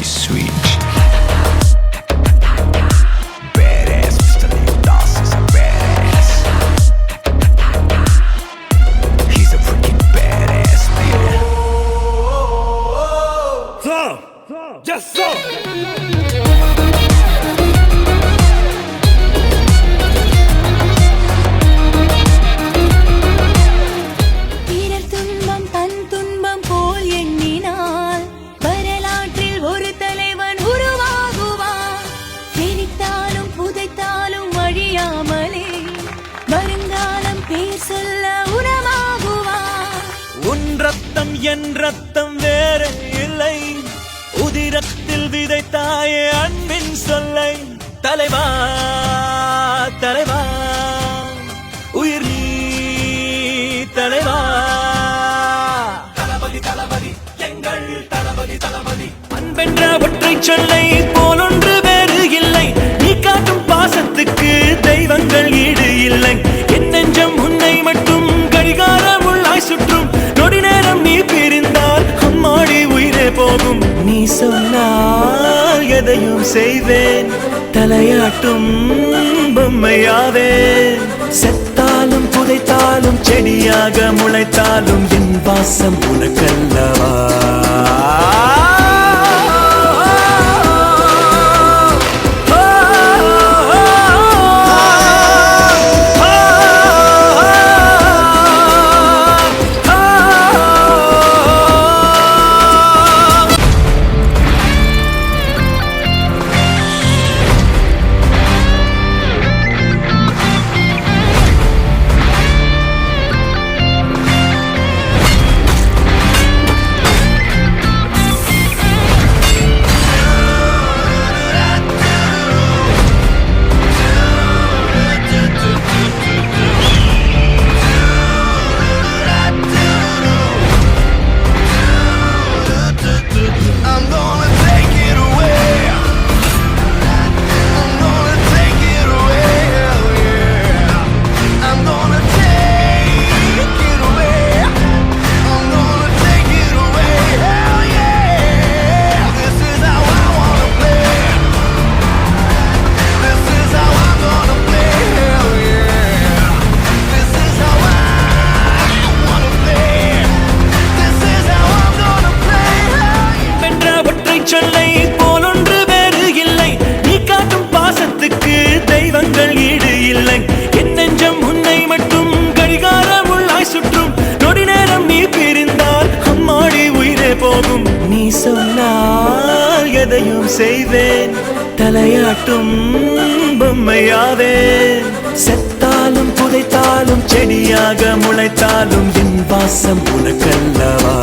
sweet. Badass, Mr. Lil Nas is a badass. He's a freaking badass, man. So, just so. ரத்தம் என் ரத்தம் வேற இல்லை, உதிரத்தில் விதைத்தாயே அன்பின் சொல்லை. தலைவா தலைவா உயிர் நீ தலைவா. தளபதி தளபதி எங்கள் தளபதி தளபதி. அன்பென்ற ஒற்றை சொல்லை போலொன்று வேறு இல்லை, நீ காட்டும் பாசத்துக்கு தெய்வங்கள் ஈடு இல்லை. என் நெஞ்சம் உன்னை மட்டும் கடிகாரம் உள்ளாய் சுற்றும், நொடி நேரம் நீ பிரிந்தால் அம்மாடி உயிரே போகும். நீ சொன்னால் எதையும் செய்வேன், தலையாட்டும் பொம்மையாவேன். செத்தாலும் புதைத்தாலும் செடியாக முளைத்தாலும் என் வாசம் உனக்கல்லவா. சொல்லை போலொன்று வேறு இல்லை, நீ காட்டும் பாசத்துக்கு தெய்வங்கள் ஈடு இல்லை. என் நெஞ்சம் உன்னை மட்டும் கடிகாரம் உள்ளாய் சுற்றும், நொடி நேரம் நீ பிரிந்தால் அம்மாடி உயிரே போகும். நீ சொன்னால் எதையும் செய்வேன், தலையாட்டும் பொம்மையாவேன். செத்தாலும் புதைத்தாலும் செடியாக முளைத்தாலும் என் வாசம் உனக்கல்லவா.